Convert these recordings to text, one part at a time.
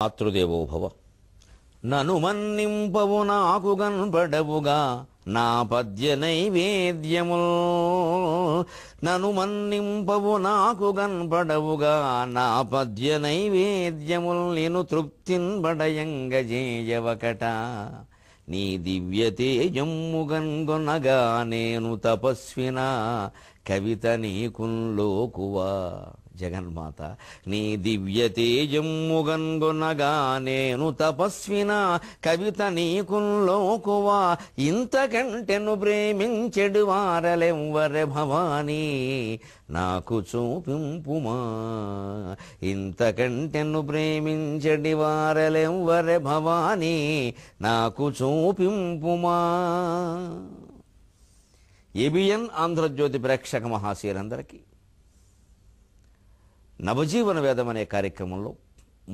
మాతృదేవో భవ. నను మన్నింపవు నాకు గన్పడవుగా నా పద్య నైవేద్యముల్. నను మన్నింపవు నాకు గన్పడవుగా నా పద్య నైవేద్యముల్. నిను తృప్తిన్ బడయంగజేయవకట నీ దివ్య తేజమ్ము గన్గొనగా నేను తపస్విన కవిత నీకుల్లోకువా. జగన్మాత నీ దివ్య తేజమ్ము గన్గొనగా నేను తపస్విన కవిత నీకుల్లోకువా. ఇంతకంటెను ప్రేమించెడు వారలెవ్వరె భవానీ నాకు చూపింపుమా. ఇంతకంటెను ప్రేమించెడి వారలెవ్వరె భవానీ నాకు చూపింపుమా. ఏబిఎన్ ఆంధ్రజ్యోతి ప్రేక్షక మహాశయులందరికీ నవజీవన వేదం అనే కార్యక్రమంలో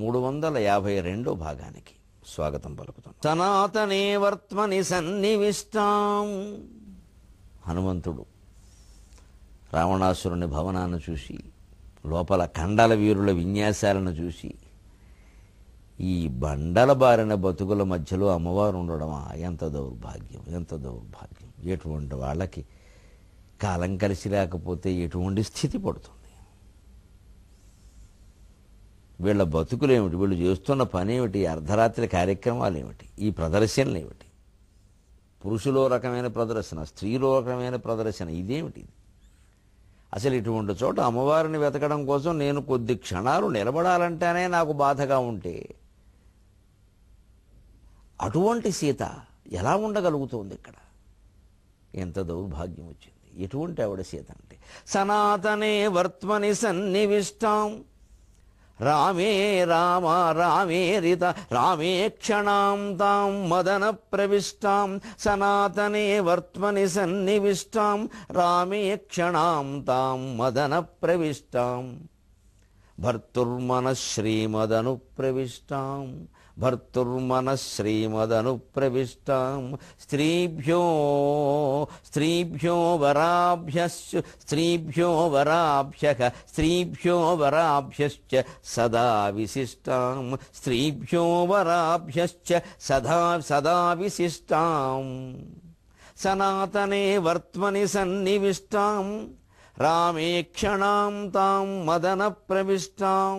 352 భాగానికి స్వాగతం పలుకుతాం. సనాతనే వర్త్మని సన్నివిష్టాం. హనుమంతుడు రావణాసురుని భవనాన్ని చూసి, లోపల కండల వీరుల విన్యాసాలను చూసి, ఈ బండల బారిన బతుకుల మధ్యలో అమ్మవారు ఉండడమా, ఎంత దౌర్భాగ్యం, ఎంత దౌర్భాగ్యం. ఎటువంటి వాళ్ళకి కాలం కలిసి లేకపోతే ఎటువంటి స్థితి పడుతుంది. వీళ్ళ బతుకులేమిటి, వీళ్ళు చేస్తున్న పని ఏమిటి, అర్ధరాత్రి కార్యక్రమాలు ఏమిటి, ఈ ప్రదర్శనలు ఏమిటి, పురుషులో రకమైన ప్రదర్శన, స్త్రీలో రకమైన ప్రదర్శన, ఇదేమిటి? అసలు ఇటువంటి చోట అమ్మవారిని వెతకడం కోసం నేను కొద్ది క్షణాలు నిలబడాలంటేనే నాకు బాధగా ఉంటే అటువంటి సీత ఎలా ఉండగలుగుతోంది ఇక్కడ? ఎంత దౌర్భాగ్యం వచ్చింది. ఎటువంటి ఆవిడ సీత అంటే, సనాతనే వర్త్మని సన్నివిష్టాం. రామే రామ రామే రిత రామే క్షణాం తాం మదన ప్రవిష్టాం. సనాతనే వర్త్మని సన్నివిష్టాం రామే క్షణాం తాం మదన ప్రవిష్టాం. భర్తుర్మన శ్రీమదను ప్రవిష్టాం. భర్తుర్మన శ్రీమదను ప్రవిష్టాం. స్త్రీభ్యో స్త్రీభ్యో వరాభ్యశ్చ స్త్రీభ్యో వరాభ్యః స్త్రీభ్యో వరాభ్యశ్చ సదా విశిష్టాం. స్త్రీభ్యో వరాభ్యశ్చ సదా సదా విశిష్టాం. సనాతనే వర్త్మని సన్నివిష్టాం రామే క్షణాం తాం మదన ప్రవిష్టాం.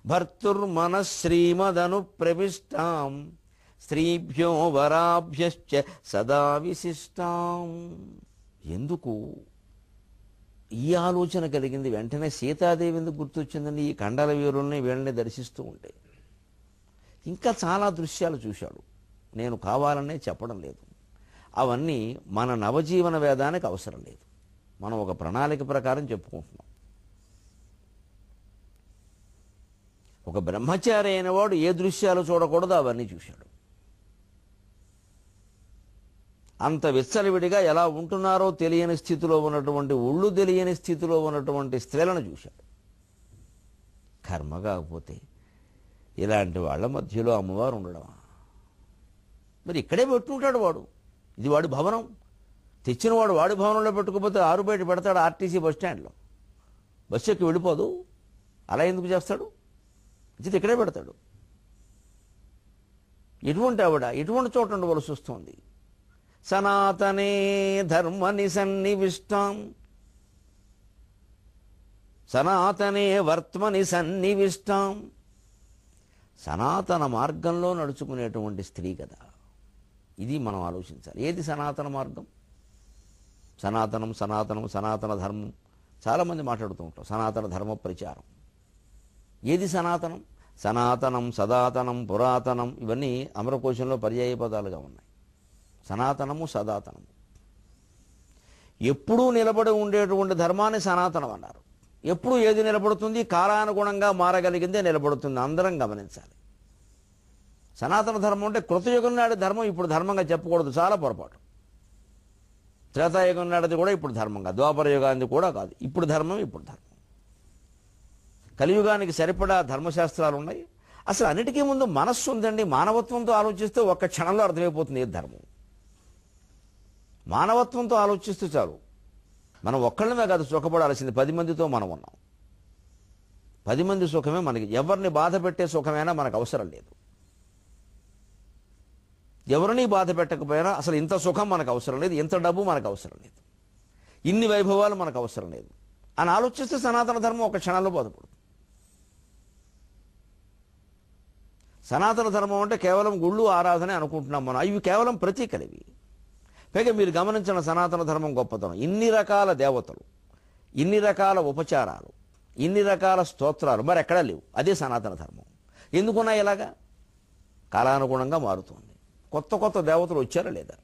భర్తుర్మన శ్రీమదను ప్రవిష్టాం. స్త్రీభ్యో వరాభ్యశ్చ సదా విశిష్టాం. ఎందుకు ఈ ఆలోచన కలిగింది? వెంటనే సీతాదేవి ఎందుకు గుర్తొచ్చిందని ఈ కండల వీరుల్ని వీళ్ళని దర్శిస్తూ ఉంటే ఇంకా చాలా దృశ్యాలు చూశాడు. నేను కావాలనే చెప్పడం లేదు. అవన్నీ మన నవజీవన వేదానికి అవసరం లేదు. మనం ఒక ప్రణాళిక ప్రకారం చెప్పుకుంటున్నాం. ఒక బ్రహ్మచారి అయినవాడు ఏ దృశ్యాలు చూడకూడదో అవన్నీ చూశాడు. అంత విచ్చలవిడిగా ఎలా ఉంటున్నారో తెలియని స్థితిలో ఉన్నటువంటి, ఒళ్ళు తెలియని స్థితిలో ఉన్నటువంటి స్త్రీలను చూశాడు. కర్మ కాకపోతే ఇలాంటి వాళ్ళ మధ్యలో అమ్మవారు ఉండడమా? మరి ఇక్కడే పెట్టుకుంటాడు వాడు. ఇది వాడి భవనం. తెచ్చినవాడు వాడి భవనంలో పెట్టుకోకపోతే ఆరు బయట పెడతాడు ఆర్టీసీ బస్ స్టాండ్లో. బస్సు ఎక్కి వెళ్ళిపోదు. అలా ఎందుకు చేస్తాడు? ఇది ఇక్కడే పెడతాడు. ఎటువంటి ఆవిడ ఎటువంటి చోట ఉండవలసి వస్తుంది? సనాతనే ధర్మని సన్నివిష్టాం. సనాతనే వర్త్మని సన్నివిష్టాం. సనాతన మార్గంలో నడుచుకునేటువంటి స్త్రీ కదా. ఇది మనం ఆలోచించాలి. ఏది సనాతన మార్గం? సనాతనం సనాతనం సనాతన ధర్మం చాలామంది మాట్లాడుతూ ఉంటాం. సనాతన ధర్మ ప్రచారం. ఏది సనాతనం? సనాతనం సదాతనం పురాతనం ఇవన్నీ అమరకోశంలో పర్యాయ పదాలుగా ఉన్నాయి. సనాతనము సదాతనము. ఎప్పుడూ నిలబడి ఉండేటువంటి ధర్మాన్ని సనాతనం అన్నారు. ఎప్పుడు ఏది నిలబడుతుంది? కాలానుగుణంగా మారగలిగిందే నిలబడుతుంది. అందరం గమనించాలి. సనాతన ధర్మం అంటే కృతయుగం నాటి ధర్మం ఇప్పుడు ధర్మంగా చెప్పకూడదు, చాలా పొరపాటు. త్రేతాయుగం నాటిది కూడా ఇప్పుడు ధర్మంగా, ద్వాపర యుగానికి కూడా కాదు. ఇప్పుడు ధర్మం ఇప్పుడు ధర్మం. కలియుగానికి సరిపడా ధర్మశాస్త్రాలు ఉన్నాయి. అసలు అన్నిటికీ ముందు మనస్సు ఉందండి. మానవత్వంతో ఆలోచిస్తే ఒక్క క్షణంలో అర్థమైపోతుంది ఏ ధర్మం. మానవత్వంతో ఆలోచిస్తూ చాలు. మనం ఒక్కళ్ళమే కాదు సుఖపడాల్సింది, 10 మందితో మనం ఉన్నాం. 10 మంది సుఖమే మనకి. ఎవరిని బాధ పెట్టే సుఖమైనా మనకు అవసరం లేదు. ఎవరిని బాధ పెట్టకపోయినా అసలు ఇంత సుఖం మనకు అవసరం లేదు, ఇంత డబ్బు మనకు అవసరం లేదు, ఇన్ని వైభవాలు మనకు అవసరం లేదు అని ఆలోచిస్తే సనాతన ధర్మం ఒక క్షణంలో బాధపడుతుంది. సనాతన ధర్మం అంటే కేవలం గుళ్ళు ఆరాధనే అనుకుంటున్నాం మనం. ఇవి కేవలం ప్రతీకలివి. పైగా మీరు గమనించిన సనాతన ధర్మం గొప్పతనం, ఇన్ని రకాల దేవతలు, ఇన్ని రకాల ఉపచారాలు, ఇన్ని రకాల స్తోత్రాలు మరి ఎక్కడా లేవు. అదే సనాతన ధర్మం. ఎందుకున్నా ఇలాగా? కాలానుగుణంగా మారుతుంది. కొత్త కొత్త దేవతలు వచ్చారా లేదా?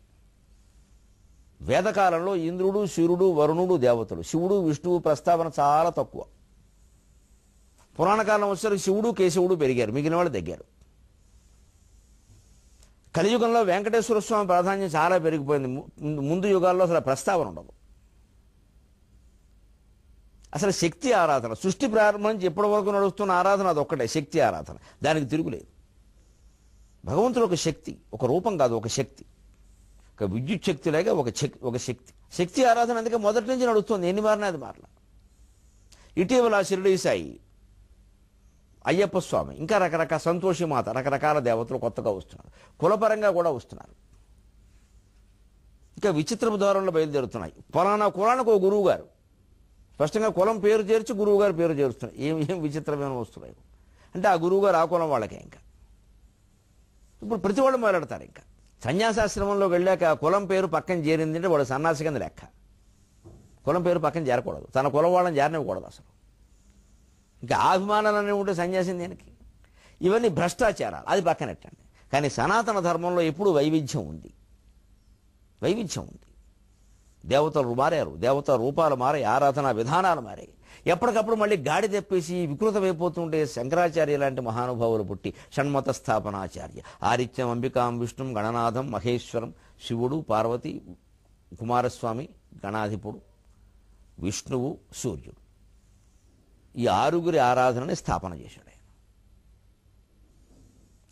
వేదకాలంలో ఇంద్రుడు, శివుడు, వరుణుడు దేవతలు, శివుడు, విష్ణువు ప్రస్తావన చాలా తక్కువ. పురాణకాలం వచ్చేసరికి శివుడు, కేశవుడు పెరిగారు, మిగిలిన వాళ్ళు తగ్గారు. కలియుగంలో వెంకటేశ్వర స్వామి ప్రాధాన్యం చాలా పెరిగిపోయింది. ముందు యుగాల్లో అసలు ప్రస్తావన ఉండదు. అసలు శక్తి ఆరాధన, సృష్టి ప్రారంభం నుంచి ఎప్పటి వరకు నడుస్తున్న ఆరాధన అదొక్కటే, శక్తి ఆరాధన. దానికి తిరుగులేదు. భగవంతుడు ఒక శక్తి, ఒక రూపం కాదు, ఒక శక్తి, ఒక విద్యుత్ శక్తి లేక ఒక శక్తి. శక్తి ఆరాధన అందుకే మొదటి నుంచి నడుస్తుంది, ఎన్ని మారినా అది మారల. ఇటీవల షిరిడీ సాయి, అయ్యప్ప స్వామి, ఇంకా రకరకాల సంతోషి మాత, రకరకాల దేవతలు కొత్తగా వస్తున్నారు. కులపరంగా కూడా వస్తున్నారు. ఇంకా విచిత్రపు ధోరణిలో బయలుదేరుతున్నాయి. ఫలానా కులానికి ఒక గురువు గారు, స్పష్టంగా కులం పేరు చేర్చి గురువు గారి పేరు చేరుస్తున్నాయి. ఏం విచిత్రమైన వస్తున్నాయి అంటే ఆ గురువు గారు ఆ కులం వాళ్ళకే. ఇంకా ఇప్పుడు ప్రతి వాళ్ళు మొదలెడతారు. ఇంకా సన్యాసాశ్రమంలోకి వెళ్ళాక ఆ కులం పేరు పక్కన చేరింది అంటే వాడు సన్యాసి కింద లెక్క. కులం పేరు పక్కన చేరకూడదు, తన కులం వాళ్ళని చేరనివ్వకూడదు అసలు. ఇంకా అభిమానాలన్నీ ఉంటే సన్యాసం దేనికి? ఇవన్నీ భ్రష్టాచారాలు, అది పక్కనెట్టండి. కానీ సనాతన ధర్మంలో ఎప్పుడు వైవిధ్యం ఉంది. వైవిధ్యం ఉంది. దేవతలు మారారు, దేవతా రూపాలు మారాయి, ఆరాధనా విధానాలు మారాయి. ఎప్పటికప్పుడు మళ్ళీ గాడి తెప్పేసి వికృతమైపోతుంటే శంకరాచార్య లాంటి మహానుభావులు పుట్టి షణ్మత స్థాపనాచార్య, ఆదిత్యం, అంబికాం, విష్ణుం, గణనాథం, మహేశ్వరం, శివుడు, పార్వతి, కుమారస్వామి, గణాధిపుడు, విష్ణువు, సూర్యుడు, ఈ 6గురి ఆరాధనని స్థాపన చేశాడు ఆయన.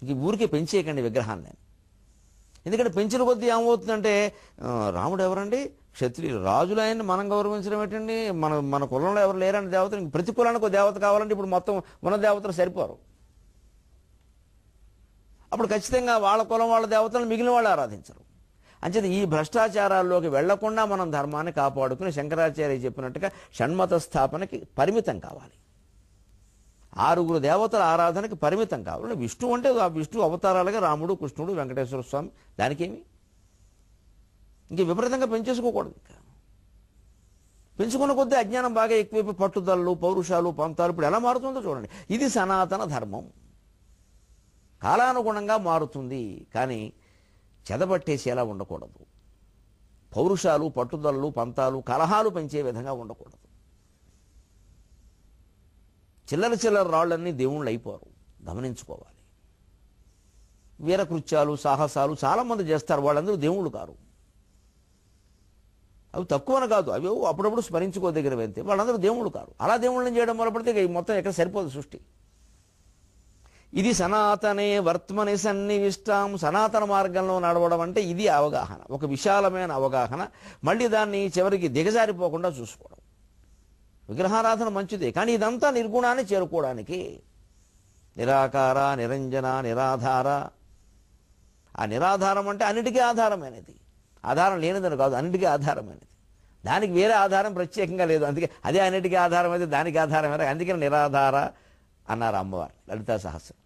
ఇంక ఊరికే పెంచేయకండి విగ్రహాన్ని. ఎందుకంటే పెంచిన కొద్దీ ఏమవుతుందంటే, రాముడు ఎవరండి? క్షత్రియులు, రాజులు ఆయన్ని మనం గౌరవించడం ఏంటండి? మన కులంలో ఎవరు లేరని దేవతలు, ప్రతి కులానికి ఒక దేవత కావాలంటే ఇప్పుడు మొత్తం ఉన్న దేవతలు సరిపోరు. అప్పుడు ఖచ్చితంగా వాళ్ళ కులం వాళ్ళ దేవతలను మిగిలిన వాళ్ళు ఆరాధించరు. అంచేత ఈ భ్రష్టాచారాల్లోకి వెళ్లకుండా మనం ధర్మాన్ని కాపాడుకుని శంకరాచార్య చెప్పినట్టుగా షణ్మత స్థాపనకి పరిమితం కావాలి. 6గురు దేవతల ఆరాధనకి పరిమితం కావాలి. విష్ణు అంటే ఆ విష్ణు అవతారాలుగా రాముడు, కృష్ణుడు, వెంకటేశ్వర స్వామి, దానికేమి ఇంక విపరీతంగా పెంచేసుకోకూడదు. ఇంకా పెంచుకున్న కొద్దీ అజ్ఞానం బాగా ఎక్కువైపు పట్టుదలలు, పౌరుషాలు, పంతాలు ఇప్పుడు ఎలా మారుతుందో చూడండి. ఇది సనాతన ధర్మం. కాలానుగుణంగా మారుతుంది, కానీ చెదబట్టేసేలా ఉండకూడదు. పౌరుషాలు, పట్టుదలలు, పంతాలు, కలహాలు పెంచే విధంగా ఉండకూడదు. చిల్లర రాళ్ళన్నీ దేవుళ్ళు అయిపోరు, గమనించుకోవాలి. వీరకృత్యాలు, సాహసాలు చాలామంది చేస్తారు, వాళ్ళందరూ దేవుళ్ళు కారు. అవి తక్కువన కాదు, అవి అప్పుడప్పుడు స్మరించుకోదగినవి అంతే, వాళ్ళందరూ దేవుళ్ళు కారు. అలా దేవుళ్ళని చేయడం మొదలుపడితే మొత్తం ఎక్కడ సరిపోదు సృష్టి. ఇది సనాతనే వర్త్మని సన్నివిష్టాం. సనాతన మార్గంలో నడవడం అంటే ఇది అవగాహన, ఒక విశాలమైన అవగాహన. మళ్ళీ దాన్ని చివరికి దిగజారిపోకుండా చూసుకోవడం. విగ్రహారాధన మంచిదే, కానీ ఇదంతా నిర్గుణాన్ని చేరుకోవడానికి. నిరాకార, నిరంజన, నిరాధార. ఆ నిరాధారం అంటే అన్నిటికీ ఆధారమైనది, ఆధారం లేనిదని కాదు, అన్నిటికీ ఆధారమైనది. దానికి వేరే ఆధారం ప్రత్యేకంగా లేదు, అందుకే అదే అన్నిటికీ ఆధారమైతే దానికి ఆధారమైన, అందుకని నిరాధార అన్నారు అమ్మవారు లలితా సహస్రం.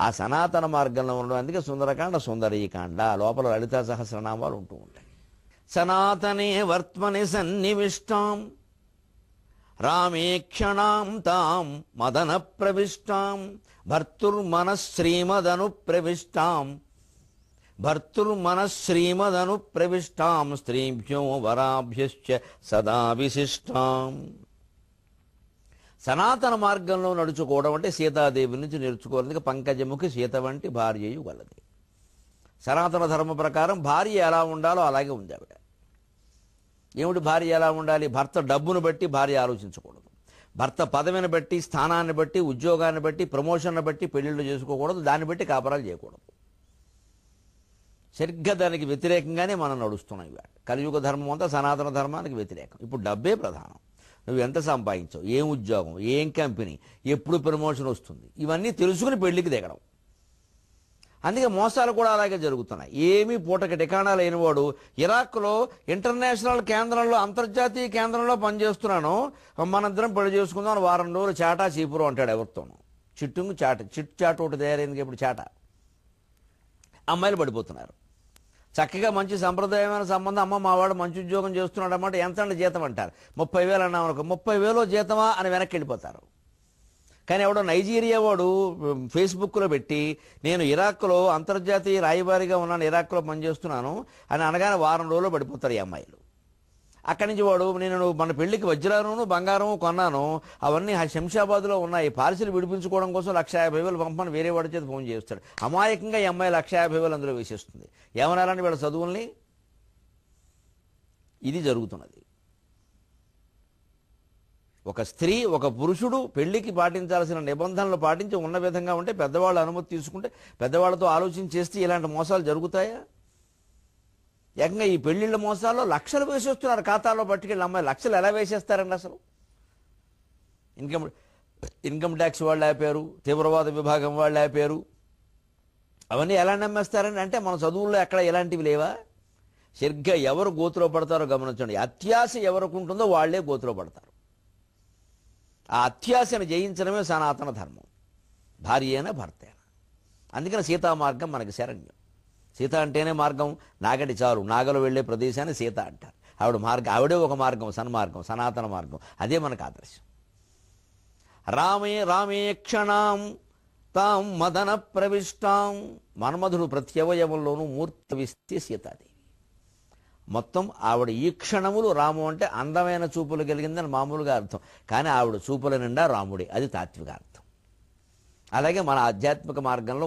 ఆ సనాతన మార్గంలో ఉండడం, అందుకే సుందరకాండ, సుందరీకాండ లోపల లలితా సహస్రనామాలు ఉంటూ ఉంటాయి. సనాతనే వర్త్మని సన్నివిష్టాం రామే క్షణాం తాం మదన ప్రవిష్టాం భర్తుర్మనశ్రీమదను ప్రవిష్టాం భర్తుర్మనశ్రీమదను ప్రవిష్టాం స్త్రీభ్యో వరాభ్యశ్చ సదా విశిష్టాం. సనాతన మార్గంలో నడుచుకోవడం అంటే సీతాదేవి నుంచి నేర్చుకోవాలి. పంకజముఖి సీత వంటి భార్యయు గలది. సనాతన ధర్మ ప్రకారం భార్య ఎలా ఉండాలో అలాగే ఉంది ఆవిడ. ఏమిటి భార్య ఎలా ఉండాలి? భర్త డబ్బును బట్టి భార్య ఆలోచించకూడదు. భర్త పదవిని బట్టి, స్థానాన్ని బట్టి, ఉద్యోగాన్ని బట్టి, ప్రమోషన్ను బట్టి పెళ్లిళ్ళు చేసుకోకూడదు. దాన్ని బట్టి కాపరాలు చేయకూడదు. సరిగ్గా దానికి వ్యతిరేకంగానే మనం నడుస్తున్నాం. ఇవాళ కలియుగ ధర్మం అంతా సనాతన ధర్మానికి వ్యతిరేకం. ఇప్పుడు డబ్బే ప్రధానం. నువ్వు ఎంత సంపాదించావు, ఏం ఉద్యోగం, ఏం కంపెనీ, ఎప్పుడు ప్రమోషన్ వస్తుంది, ఇవన్నీ తెలుసుకుని పెళ్లికి దిగడం. అందుకే మోసాలు కూడా అలాగే జరుగుతున్నాయి. ఏమీ పూటకి ఠికాణా లేనివాడు ఇరాక్లో ఇంటర్నేషనల్ కేంద్రంలో, అంతర్జాతీయ కేంద్రంలో పనిచేస్తున్నాను, మనందరం పెళ్లి చేసుకుందాం, వారం రోజులు చాటా చీపురు అంటాడు ఎవరితోనూ. చిట్ చాట్ ఒకటి తయారైంది ఇప్పుడు చాట. అమ్మాయిలు పడిపోతున్నారు. చక్కగా మంచి సంప్రదాయమైన సంబంధం, అమ్మ మావాడు మంచి ఉద్యోగం చేస్తున్నాడు అన్నమాట. ఎంత అంటే జీతం అంటారు, 30,000 అన్నాం అనుకో, 30,000 జీతమా అని వెనక్కి వెళ్ళిపోతారు. కానీ ఎవడో నైజీరియా వాడు ఫేస్బుక్లో పెట్టి నేను ఇరాక్లో అంతర్జాతీయ రాయబారిగా ఉన్నాను, ఇరాక్లో పనిచేస్తున్నాను అని అనగానే వారం రోజుల్లో పడిపోతారు ఈ అమ్మాయిలు. అక్కడి నుంచి వాడు నేను మన పెళ్లికి వజ్రాలను బంగారం కొన్నాను, అవన్నీ శంషాబాద్లో ఉన్నాయి, పాలసీలు విడిపించుకోవడం కోసం 150,000 పంపని వేరే వాడి చేతి ఫోన్ చేస్తాడు. అమాయకంగా ఈ అమ్మాయి 150,000 అందులో వేసేస్తుంది. ఏమనాలంటే వీళ్ళ చదువుల్ని. ఇది జరుగుతున్నది. ఒక స్త్రీ ఒక పురుషుడు పెళ్లికి పాటించాల్సిన నిబంధనలు పాటించి ఉన్న విధంగా ఉంటే, పెద్దవాళ్ళ అనుమతి తీసుకుంటే, పెద్దవాళ్ళతో ఆలోచన చేస్తే ఇలాంటి మోసాలు జరుగుతాయా? ఏకంగా ఈ పెళ్లిళ్ళ మోసాల్లో లక్షలు వేసేస్తున్నారు ఖాతాలో పట్టుకెళ్ళి. అమ్మాయి లక్షలు ఎలా వేసేస్తారండి అసలు? ఇన్కమ్ ట్యాక్స్ వాళ్ళు ఆపారు, తీవ్రవాద విభాగం వాళ్ళు ఆపారు. అవన్నీ ఎలా నమ్మేస్తారండి? అంటే మన చదువుల్లో ఎక్కడ ఎలాంటివి లేవా? సరిగ్గా ఎవరు గోతులో పడతారో గమనించండి. అత్యాశ ఎవరికి ఉంటుందో వాళ్లే గోతులో పడతారు. ఆ అత్యాశను జయించడమే సనాతన ధర్మం, భార్య అయినా భర్త అయినా. అందుకని సీతా మార్గం మనకి శరణ్యం. సీత అంటేనే మార్గం, నాగటి చారు, నాగలు వెళ్లే ప్రదేశాన్ని సీత అంటారు. ఆవిడే ఒక మార్గం, సన్మార్గం, సనాతన మార్గం. అదే మనకు ఆదర్శం. రామే క్షణాం తాం మదన ప్రవిష్టాం. మన్మధుడు ప్రత్యవయవంలోనూ మూర్తవిస్తే సీతాదేవి. మొత్తం ఆవిడ ఈ క్షణములు, రాము అంటే అందమైన చూపులు కలిగిందని మామూలుగా అర్థం, కానీ ఆవిడ చూపుల నిండా రాముడే, అది తాత్విక అర్థం. అలాగే మన ఆధ్యాత్మిక మార్గంలో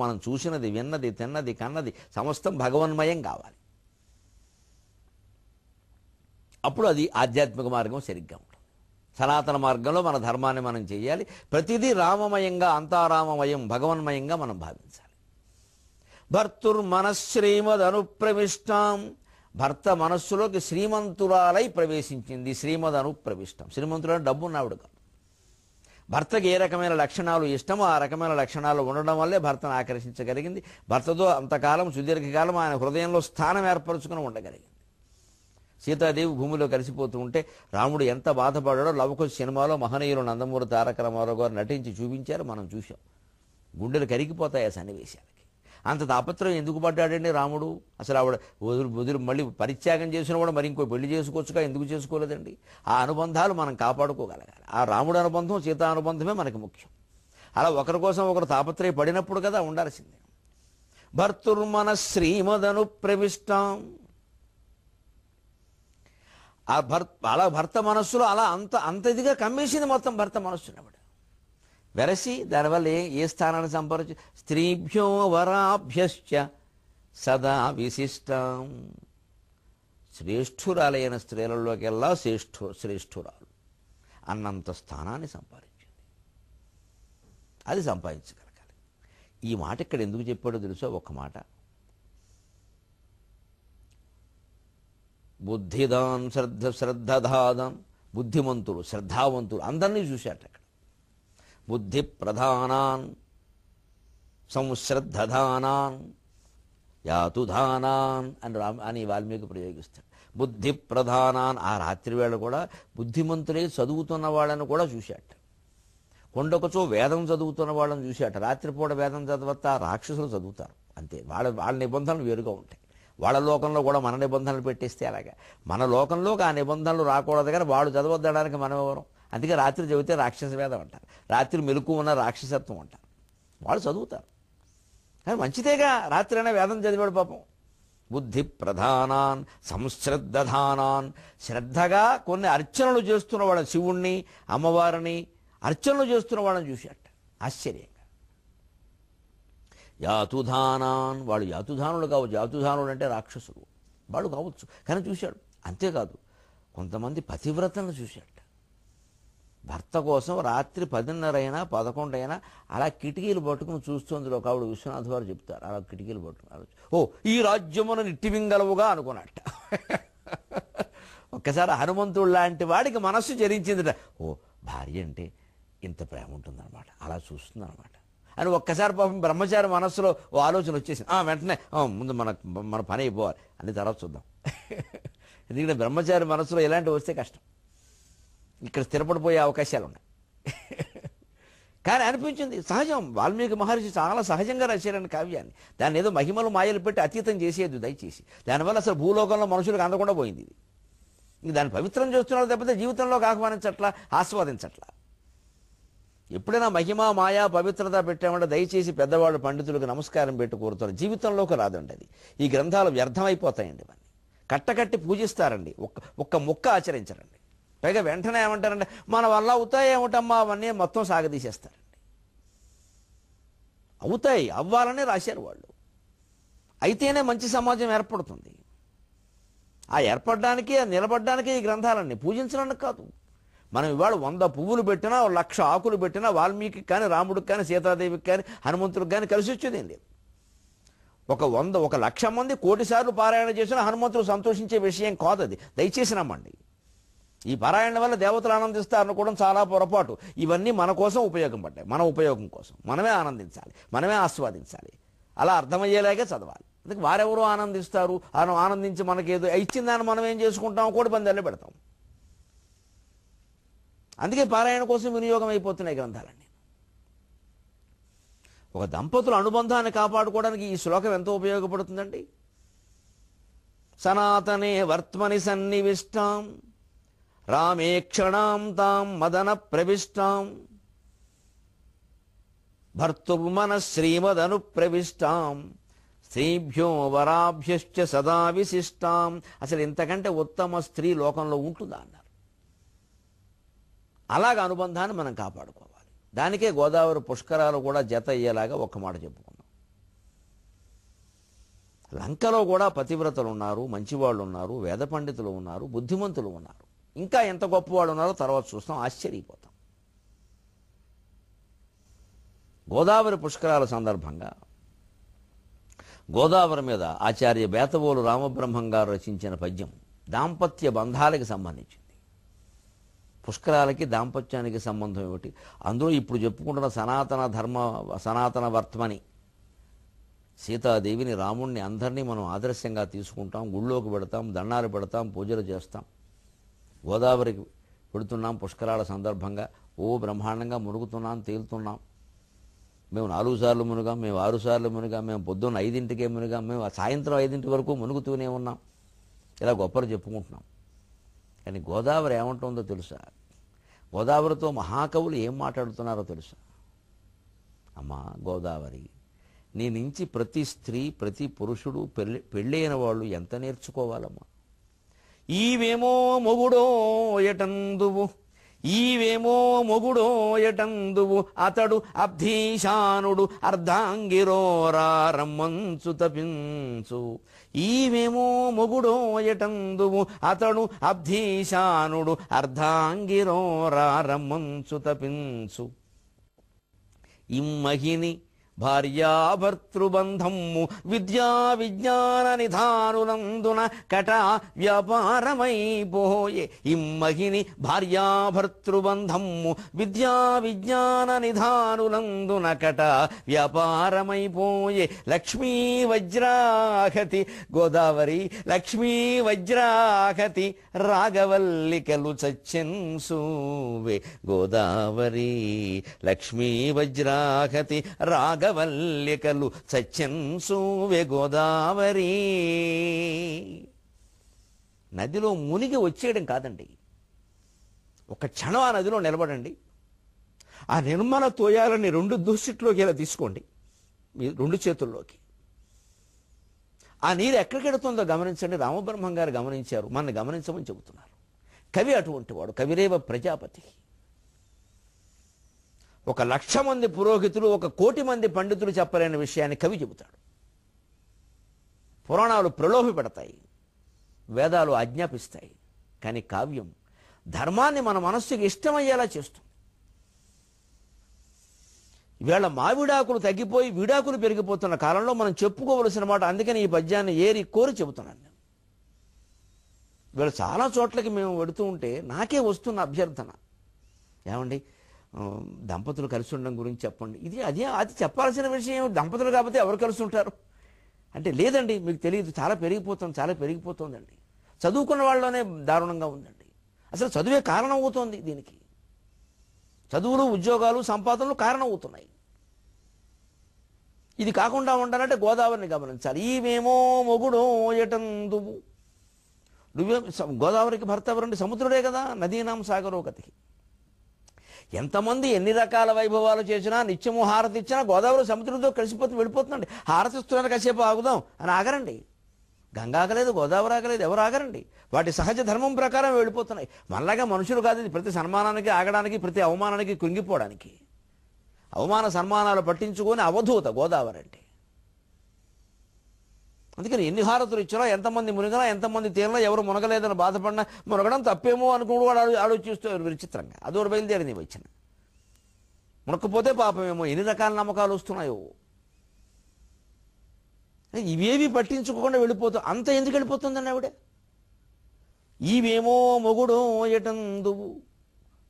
మనం చూసినది, విన్నది, తిన్నది, కన్నది సమస్తం భగవన్మయం కావాలి. అప్పుడు అది ఆధ్యాత్మిక మార్గం సరిగ్గా ఉంటుంది. సనాతన మార్గంలో మన ధర్మాన్ని మనం చేయాలి. ప్రతిదీ రామమయంగా, అంతారామమయం, భగవన్మయంగా మనం భావించాలి. భర్తుర్మనశ్రీమదనుప్రవిష్టాం. భర్త మనస్సులోకి శ్రీమంతురాలై ప్రవేశించింది. శ్రీమదనుప్రవిష్టం. శ్రీమంతురాలు డబ్బు ఉన్నావిడ కాదు. భర్తకి ఏ రకమైన లక్షణాలు ఇష్టమో ఆ రకమైన లక్షణాలు ఉండడం వల్లే భర్తను ఆకర్షించగలిగింది. భర్తతో అంతకాలం, సుదీర్ఘకాలం ఆయన హృదయంలో స్థానం ఏర్పరచుకుని ఉండగలిగింది. సీతాదేవి భూమిలో కలిసిపోతూ ఉంటే రాముడు ఎంత బాధపడాడో లవకుశ సినిమాలో మహనీయులు నందమూరి తారక రామారావు గారు నటించి చూపించారు, మనం చూసాం. గుండెలు కరిగిపోతాయి ఆ సన్నివేశాలకి. అంత తాపత్రయం ఎందుకు పడ్డాడండి రాముడు? అసలు ఆవిడ వదిలి మళ్ళీ పరిత్యాగం చేసిన కూడా మరి ఇంకో పెళ్లి చేసుకోవచ్చుగా, ఎందుకు చేసుకోలేదండి? ఆ అనుబంధాలు మనం కాపాడుకోగలగాలి. ఆ రాముడు అనుబంధం, సీతా అనుబంధమే మనకి ముఖ్యం. అలా ఒకరి కోసం ఒకరు తాపత్రయ పడినప్పుడు కదా ఉండాల్సిందే. భర్తుర్మన శ్రీమదను ప్రవిష్టాం. అలా భర్త మనస్సులో అలా అంత ఇదిగా కమ్మేసింది మొత్తం భర్త మనస్సుని. వెరసి దానివల్ల ఏ స్థానాన్ని సంపరచు? స్త్రీభ్యో వరాభ్యశ్చ సదా విశిష్టం. శ్రేష్ఠురాలైన స్త్రీలలోకెల్లా శ్రేష్ఠురాలు అన్నంత స్థానాన్ని సంపాదించింది. అది సంపాదించగలగాలి. ఈ మాట ఇక్కడ ఎందుకు చెప్పాడో తెలుసో? ఒక్క మాట. బుద్ధిదాన్ శ్రద్ధదాన్. బుద్ధిమంతులు, శ్రద్ధావంతులు అందరినీ చూశాట అక్కడ. బుద్ధి ప్రధానాన్ సంశ్రద్ధదానాన్ యాతుధానాన్ అని వాల్మీకి ప్రయోగిస్తాడు. బుద్ధి ప్రధానాన్. ఆ రాత్రి వేళ కూడా బుద్ధిమంతులే చదువుతున్న వాళ్ళని కూడా చూశాట. కొండొకచో వేదం చదువుతున్న వాళ్ళని చూశాట. రాత్రిపూట వేదం చదవత్తా రాక్షసులు చదువుతారు అంతే. వాళ్ళ నిబంధనలు వేరుగా ఉంటాయి. వాళ్ళ లోకంలో కూడా మన నిబంధనలు పెట్టేస్తే అలాగా. మన లోకంలోకి ఆ నిబంధనలు రాకూడదు కానీ వాడు చదవద్దడానికి మనం ఎవరం? అందుకే రాత్రి చదివితే రాక్షస వేదం అంటారు, రాత్రి మెలకు ఉన్న రాక్షసత్వం అంటారు. వాళ్ళు చదువుతారు కానీ మంచిదేగా, రాత్రి అయినా వేదం చదివాడు పాపం. బుద్ధి ప్రధానాన్ సంశ్రద్ధదానాన్. శ్రద్ధగా కొన్ని అర్చనలు చేస్తున్న వాళ్ళని, శివుణ్ణి, అమ్మవారిని అర్చనలు చేస్తున్న వాళ్ళని చూశాట ఆశ్చర్యంగా. యాతుధానాన్. వాళ్ళు యాతుధానులు కావచ్చు. యాతుధానులు అంటే రాక్షసులు వాళ్ళు కావచ్చు, కానీ చూశాడు. అంతేకాదు కొంతమంది పతివ్రతలను చూశాట. భర్త కోసం రాత్రి 10:30 అయినా 11 అయినా అలా కిటికీలు పట్టుకుని చూస్తుంది. ఒక ఆవిడ విశ్వనాథ్ వారు చెప్తారు, అలా కిటికీలు పట్టుకున్నారు. ఓ ఈ రాజ్యమును నిట్టివింగలవుగా అనుకున్నట్ట. ఒక ఒక్కసారి హనుమంతుడు లాంటి వాడికి మనస్సు చరించిందిట. ఓ, భార్య అంటే ఇంత ప్రేమ ఉంటుందన్నమాట, అలా చూస్తుందన్నమాట అని ఒక్కసారి పాపం బ్రహ్మచారి మనస్సులో ఓ ఆలోచన వచ్చేసింది. వెంటనే ముందు మన పని అయిపోవాలి అని తర్వాత చూద్దాం. ఎందుకంటే బ్రహ్మచారి మనస్సులో ఇలాంటివి వస్తే కష్టం, ఇక్కడ స్థిరపడిపోయే అవకాశాలు ఉన్నాయి. కానీ అనిపించింది సహజం. వాల్మీకి మహర్షి చాలా సహజంగా రాశారని కావ్యాన్ని. దాన్ని ఏదో మహిమలు మాయలు పెట్టి అతీతం చేసేది దయచేసి. దానివల్ల అసలు భూలోకంలో మనుషులకు అందకుండా పోయింది ఇది. ఇంక దాన్ని పవిత్రం చేస్తున్నారు తప్పితే జీవితంలోకి ఆహ్వానించట్లా, ఆస్వాదించట్లా. ఎప్పుడైనా మహిమ మాయా పవిత్రత పెట్టామంటే దయచేసి పెద్దవాళ్ళు పండితులకు నమస్కారం పెట్టి కోరుతారు. జీవితంలోకి రాదండి అది. ఈ గ్రంథాలు వ్యర్థమైపోతాయండి. ఇవన్నీ కట్టకట్టి పూజిస్తారండి, ఒక్క ముక్క ఆచరించరండి. పైగా వెంటనే ఏమంటారంటే మన వల్ల అవుతాయి ఏమిటమ్మా అవన్నీ మొత్తం సాగదీసేస్తారండి. అవుతాయి, అవ్వాలనే రాశారు వాళ్ళు. అయితేనే మంచి సమాజం ఏర్పడుతుంది. ఆ ఏర్పడడానికి, నిలబడడానికి ఈ గ్రంథాలన్నీ, పూజించడానికి కాదు. మనం ఇవాళ 100 పువ్వులు పెట్టినా, 1,00,000 ఆకులు పెట్టినా వాల్మీకి కానీ, రాముడికి కానీ, సీతాదేవికి కానీ, హనుమంతుడికి కానీ కలిసి వచ్చేదేం లేదు. ఒక 1,00,000 మంది కోటి సార్లు పారాయణ చేసినా హనుమంతుడు సంతోషించే విషయం కాదు అది. దయచేసి నమ్మండి. ఈ పారాయణ వల్ల దేవతలు ఆనందిస్తారు అనుకోవడం చాలా పొరపాటు. ఇవన్నీ మన కోసం ఉపయోగపడ్డాయి, మన ఉపయోగం కోసం. మనమే ఆనందించాలి, మనమే ఆస్వాదించాలి. అలా అర్థమయ్యేలాగే చదవాలి. అందుకే వారెవరో ఆనందిస్తారు, ఆనందించి మనకేదో ఇచ్చిన దాన్ని మనం ఏం చేసుకుంటాం, కోడి పందాల్లో పెడతాం. అందుకే పారాయణ కోసం వినియోగం అయిపోతున్నాయి గ్రంథాలన్నీ. ఒక దంపతుల అనుబంధాన్ని కాపాడుకోవడానికి ఈ శ్లోకం ఎంతో ఉపయోగపడుతుందండి. సనాతనే వర్త్మని సన్నివిష్టాం రామే క్షణాం తాం మదన ప్రవిష్టాం భర్తుర్మన శ్రీమదను ప్రవిష్టాం స్త్రీభ్యో వరాభ్యశ్చ సదా విశిష్టాం. అసలు ఇంతకంటే ఉత్తమ స్త్రీ లోకంలో ఉంటుందా అన్నారు. అలాగ అనుబంధాన్ని మనం కాపాడుకోవాలి. దానికే గోదావరి పుష్కరాలు కూడా జత అయ్యేలాగా ఒక్క మాట చెప్పుకున్నాం. లంకలో కూడా పతివ్రతలు ఉన్నారు, మంచివాళ్ళు ఉన్నారు, వేద పండితులు ఉన్నారు, బుద్ధిమంతులు ఉన్నారు. ఇంకా ఎంత గొప్పవాళ్ళు ఉన్నారో తర్వాత చూస్తాం, ఆశ్చర్యపోతాం. గోదావరి పుష్కరాల సందర్భంగా గోదావరి మీద ఆచార్య బేతవోలు రామబ్రహ్మం గారు రచించిన పద్యం దాంపత్య బంధాలకి సంబంధించింది. పుష్కరాలకి దాంపత్యానికి సంబంధం ఏమిటి, అందులో ఇప్పుడు చెప్పుకుంటున్న సనాతన వర్త్మని సీతాదేవిని, రాముణ్ణి, అందరినీ మనం ఆదర్శంగా తీసుకుంటాం. గుళ్ళోకి పెడతాం, దండాలు పెడతాం, పూజలు చేస్తాం. గోదావరికి పెడుతున్నాం పుష్కరాల సందర్భంగా. బ్రహ్మాండంగా మునుగుతున్నాం, తేలుతున్నాం. మేము 4 సార్లు మునిగాం, మేము 6 సార్లు మునిగాం, మేము పొద్దున్న 5ంటికే మునిగాం, మేము సాయంత్రం 5ంటి వరకు మునుగుతూనే ఉన్నాం. ఇలా గొప్పలు చెప్పుకుంటున్నాం. కానీ గోదావరి ఏమంటుందో తెలుసా? గోదావరితో మహాకవులు ఏం మాట్లాడుతున్నారో తెలుసా? అమ్మా గోదావరి, నీ నుంచి ప్రతి స్త్రీ, ప్రతి పురుషుడు, పెళ్ళైన వాళ్ళు ఎంత నేర్చుకోవాలమ్మా. ఈవేమో మొగుడో ఎటందువు, ఈవేమో మొగుడో ఎటందువు, అతడు అబ్ధీశానుడు అర్ధాంగిరోరా రమ్మంచు తపించు. ఈవేమో మొగుడో ఎటందువు, అతడు అబ్ధీశానుడు అర్ధాంగిరోరా రమ్మంచు తపించు. ఇమ్మహిని భార్యాభర్తృబంధము విద్యా విజ్ఞాన నిధానులందున కట వ్యాపారమైపోయే. ఇమ్మహిని భార్యాభర్తృబంధము విద్యా విజ్ఞాన నిధానులందున కట వ్యాపారమైపోయే. లక్ష్మీ వజ్రాహతి గోదావరి, లక్ష్మీ వజ్రాహతి రాగవల్లికలు చచ్చెన్సూవే. గోదావరి లక్ష్మీ వజ్రాహతి రాగవల్లికలు చచ్చెన్సూవే. గోదావరి నదిలో మునిగి వచ్చేయడం కాదండి. ఒక క్షణం ఆ నదిలో నిలబడండి. ఆ నిర్మల తోయాలని 2 దూసిట్లోకి ఇలా తీసుకోండి, మీ 2 చేతుల్లోకి. ఆ నీరు ఎక్కడికెడుతుందో గమనించండి. రామబ్రహ్మం గారు గమనించారు, మనల్ని గమనించమని చెబుతున్నారు. కవి అటువంటి వాడు, కవిరేవ ప్రజాపతి. 1,00,000 మంది పురోహితులు, 1,00,00,000 మంది పండితులు చెప్పలేని విషయాన్ని కవి చెబుతాడు. పురాణాలు ప్రలోభి పెడతాయి, వేదాలు ఆజ్ఞాపిస్తాయి. కానీ కావ్యం ధర్మాన్ని మన మనస్సుకి ఇష్టమయ్యేలా చేస్తుంది. ఈవేళ మావిడాకులు తగ్గిపోయి విడాకులు పెరిగిపోతున్న కాలంలో మనం చెప్పుకోవలసిన మాట. అందుకని ఈ పద్యాన్ని ఏరి కోరి చెబుతున్నాను నేను. వీళ్ళు చాలా చోట్లకి మేము వెడుతూ ఉంటే నాకే వస్తున్న అభ్యర్థన, ఏమండి దంపతులు కలిసి ఉండడం గురించి చెప్పండి. అది చెప్పాల్సిన విషయం. దంపతులు కాకపోతే ఎవరు కలిసి ఉంటారు అంటే, లేదండి మీకు తెలియదు, చాలా పెరిగిపోతుందండి. చదువుకున్న వాళ్ళలోనే దారుణంగా ఉందండి. అసలు చదువే కారణం అవుతోంది దీనికి. చదువులు, ఉద్యోగాలు, సంపాదనలు కారణం అవుతున్నాయి. ఇది కాకుండా ఉండాలంటే గోదావరిని గమనించాలి. ఈమెమో మొగుడో ఎటందువు, నువ్వే గోదావరికి భర్త ఎవరండి? సముద్రుడే కదా. నదీనాం సాగరో గతి. ఎంతమంది ఎన్ని రకాల వైభవాలు చేసినా, నిత్యము హారతి ఇచ్చినా గోదావరి సముద్రంతో కలిసిపోతూ వెళ్ళిపోతుందండి. హారతి ఇస్తున్నారు, కాసేపు ఆగుదాం అని ఆగరండి. గంగా ఆగలేదు, గోదావరి ఆగలేదు, ఎవరు ఆగరండి. వాటి సహజ ధర్మం ప్రకారం వెళ్ళిపోతున్నాయి. మనలాగా మనుషులు కాదు ఇది ప్రతి సన్మానానికి ఆగడానికి, ప్రతి అవమానానికి కృంగిపోవడానికి. అవమాన సన్మానాలు పట్టించుకొని అవధూత గోదావరి అంటే. అందుకని ఎన్ని హారతులు ఇచ్చినా, ఎంతమంది మునిగినా, ఎంతమంది తేలినా, ఎవరు మునగలేదని బాధపడినా మునగడం తప్పేమో అనుకుని కూడా ఆలోచిస్తూ విచిత్రంగా అదోడు బయలుదేరింది వచ్చిన. మునక్కపోతే పాపమేమో. ఎన్ని రకాల నమ్మకాలు వస్తున్నాయో. ఇవేవి పట్టించుకోకుండా వెళ్ళిపోతూ అంత ఎందుకు వెళ్ళిపోతుందండి ఆవిడ? ఈవేమో మొగుడు ఎటందువు,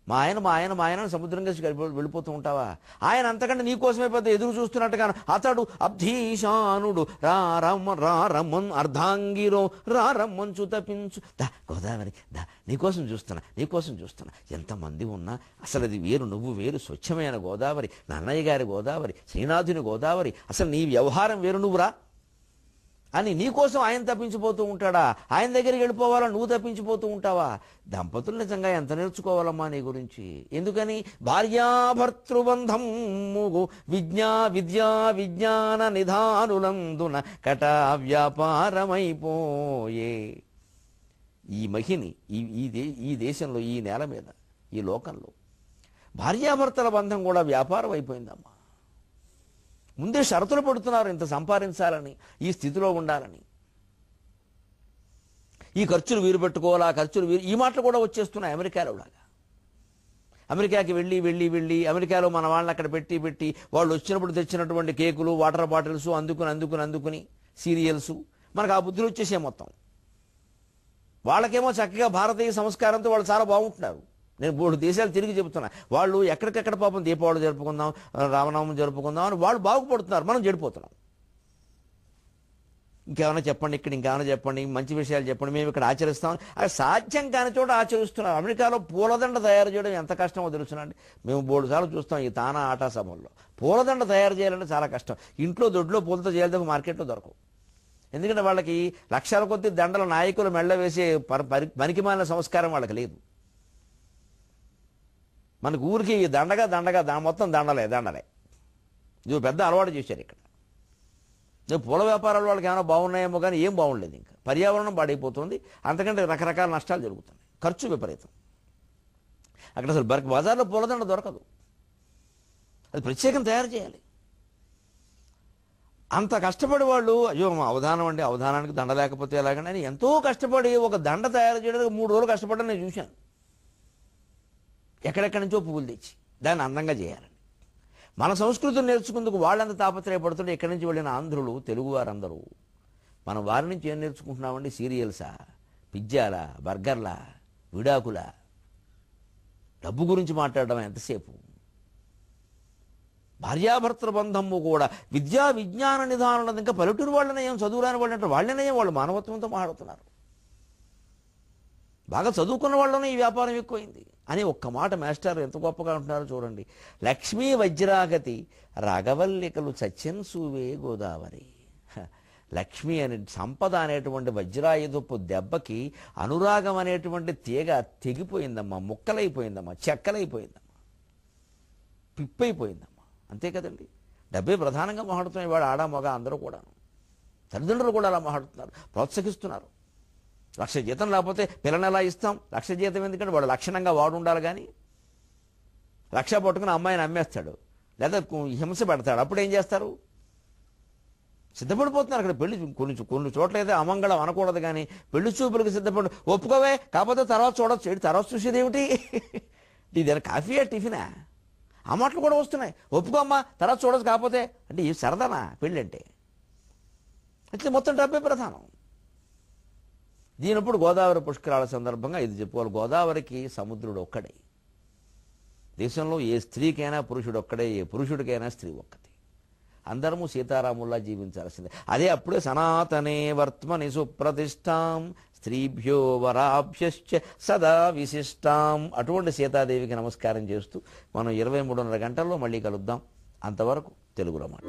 మా ఆయన సముద్రం కలిసి వెళ్ళిపోతూ ఉంటావా? ఆయన అంతకంటే నీకోసమే పెద్ద ఎదురు చూస్తున్నట్టుగా అతడు అబ్ధీశానుడు రారమ్మన్ అర్ధాంగిరో రారమ్మంచు తప్పించు. గోదావరి నీకోసం చూస్తున్నా. ఎంతమంది ఉన్నా అసలు అది వేరు, నువ్వు వేరు. స్వచ్ఛమైన గోదావరి, నన్నయ్య గారి గోదావరి, శ్రీనాథుని గోదావరి. అసలు నీ వ్యవహారం వేరు, నువ్వురా అని నీకోసం ఆయన తప్పించిపోతూ ఉంటాడా? ఆయన దగ్గరికి వెళ్ళిపోవాలా, నువ్వు తప్పించిపోతూ ఉంటావా? దంపతులు నిజంగా ఎంత నేర్చుకోవాలమ్మా నీ గురించి. ఎందుకని? భార్యాభర్తృబంధం విజ్ఞాన నిధానులందున కటా వ్యాపారమైపోయే. ఈ మహిని ఈ దేశంలో, ఈ నేల మీద, ఈ లోకంలో భార్యాభర్తల బంధం కూడా వ్యాపారం అయిపోయిందమ్మా. ముందే షరతులు పడుతున్నారు, ఇంత సంపాదించాలని, ఈ స్థితిలో ఉండాలని. ఈ ఖర్చులు వీరు పెట్టుకోవాలి, ఆ ఖర్చులు వీరు, ఈ మాటలు కూడా వచ్చేస్తున్నాయి అమెరికాలో లాగా. అమెరికాకి వెళ్ళి అమెరికాలో మన వాళ్ళని అక్కడ పెట్టి వాళ్ళు వచ్చినప్పుడు తెచ్చినటువంటి కేకులు, వాటర్ బాటిల్స్ అందుకుని సీరియల్స్ మనకు ఆ బుద్ధులు వచ్చేసే మొత్తం. వాళ్ళకేమో చక్కగా భారతీయ సంస్కారంతో వాళ్ళు చాలా బాగుంటున్నారు. నేను 3 దేశాలు తిరిగి చెబుతున్నా. వాళ్ళు ఎక్కడికెక్కడ పాపం దీపావళి జరుపుకుందాం, రామనవమి జరుపుకుందాం అని వాళ్ళు బాగుపడుతున్నారు, మనం చెడిపోతున్నాం. ఇంకేమైనా చెప్పండి, ఇంకేమైనా చెప్పండి, మంచి విషయాలు చెప్పండి, మేము ఇక్కడ ఆచరిస్తాం. అది సాధ్యం కాని చోట ఆచరిస్తున్నాం. అమెరికాలో పూలదండ తయారు చేయడం ఎంత కష్టమో తెలుసునండి. మేము 3 సార్లు చూస్తాం ఈ తానా ఆటా సభల్లో. పూలదండ తయారు చేయాలంటే చాలా కష్టం. ఇంట్లో దొడ్లో పూలతో చేయాలి తప్ప మార్కెట్లో దొరకవు. ఎందుకంటే వాళ్ళకి లక్షల కొద్ది దండల నాయకులు మెళ్ళ వేసే పనికిమాలిన సంస్కారం వాళ్ళకి లేదు. మనకు ఊరికి దండగా మొత్తం దండలే. ఇది పెద్ద అలవాటు చేశారు ఇక్కడ. పూల వ్యాపారాల వాళ్ళకి ఏమైనా బాగున్నాయేమో కానీ ఏం బాగుండలేదు. ఇంకా పర్యావరణం పాడైపోతుంది, అంతకంటే రకరకాల నష్టాలు జరుగుతున్నాయి, ఖర్చు విపరీతం. అక్కడ అసలు బజార్లో పూలదండ దొరకదు, అది ప్రత్యేకం తయారు చేయాలి. అంత కష్టపడి వాళ్ళు, అయ్యో మా అవధానానికి దండ లేకపోతే ఎలాగండి అని ఎంతో కష్టపడి ఒక దండ తయారు చేయడానికి 3 రోజులు కష్టపడ్డా నేను చూశాను. ఎక్కడెక్కడి నుంచో పువ్వులు తెచ్చి దాన్ని అందంగా చేయాలని. మన సంస్కృతిని నేర్చుకుందుకు వాళ్ళంత తాపత్రయపడుతుంటే ఎక్కడి నుంచి వెళ్ళిన ఆంధ్రులు, తెలుగువారందరూ మనం వారి నుంచి ఏం నేర్చుకుంటున్నామండి? సీరియల్సా, పిజ్జాలా, బర్గర్లా, విడాకులా, డబ్బు గురించి మాట్లాడడం ఎంతసేపు? భార్యాభర్తల బంధము కూడా విజ్ఞాన నిధానం. ఇంకా పల్లెటూరు వాళ్ళనే ఏం చదువురాని వాళ్ళు అంటే వాళ్ళనే వాళ్ళు మానవత్వంతో మాట్లాడుతున్నారు. బాగా చదువుకున్న వాళ్ళనే ఈ వ్యాపారం ఎక్కువైంది అని ఒక్క మాట మాస్టర్ ఎంత గొప్పగా ఉంటున్నారో చూడండి. లక్ష్మీ వజ్రాగతి రాగవల్లికలు చచ్చన్ సూవే గోదావరి. లక్ష్మి అనే సంపద అనేటువంటి వజ్రాయుధపు దెబ్బకి అనురాగం అనేటువంటి తీగ తెగిపోయిందమ్మా, ముక్కలైపోయిందమ్మా, చెక్కలైపోయిందమ్మా, పిప్పైపోయిందమ్మా. అంతే కదండి. డబ్బే ప్రధానంగా మాట్లాడుతున్నాయి వాడు, ఆడ మగ అందరూ కూడా. తల్లిదండ్రులు కూడా అలా మాట్లాడుతున్నారు, ప్రోత్సహిస్తున్నారు. 1,00,000 జీతం లేకపోతే పిల్లని ఎలా ఇస్తాం? 1,00,000 జీతం ఎందుకంటే వాడు లక్షణంగా వాడు ఉండాలి. కానీ 1,00,000 పట్టుకుని అమ్మాయిని అమ్మేస్తాడు, లేదా హింస పెడతాడు. అప్పుడు ఏం చేస్తారు? సిద్ధపడిపోతున్నారు. అక్కడ పెళ్లి కొన్ని చోట్ల అయితే అమంగళం అనకూడదు, కానీ పెళ్లి చూపులకు సిద్ధపడి ఒప్పుకోవే, కాకపోతే తర్వాత చూడొచ్చు. తర్వాత చూసేది ఏమిటి? ఇదేనా కాఫీయా, టిఫినా? ఆ మాటలు కూడా వస్తున్నాయి. ఒప్పుకోమ్మా, తర్వాత చూడొచ్చు, కాకపోతే అంటే ఈ సరదానా పెళ్ళి అంటే? ఇట్లా మొత్తం డబ్బే ప్రధానం. దీనప్పుడు గోదావరి పుష్కరాల సందర్భంగా ఇది చెప్పుకోవాలి. గోదావరికి సముద్రుడు ఒక్కడే. దేశంలో ఏ స్త్రీకైనా పురుషుడు ఒక్కడే, ఏ పురుషుడికైనా స్త్రీ ఒక్కతే. అందరము సీతారాముల్లా జీవించాల్సిందే. అదే అప్పుడే సనాతనే వర్త్మని సుప్రతిష్టాం స్త్రీభ్యో వరాభ్యశ్చ సదా విశిష్టాం. అటువంటి సీతాదేవికి నమస్కారం చేస్తూ మనం 23:30 గంటల్లో మళ్ళీ కలుద్దాం. అంతవరకు తెలుగులో మాట.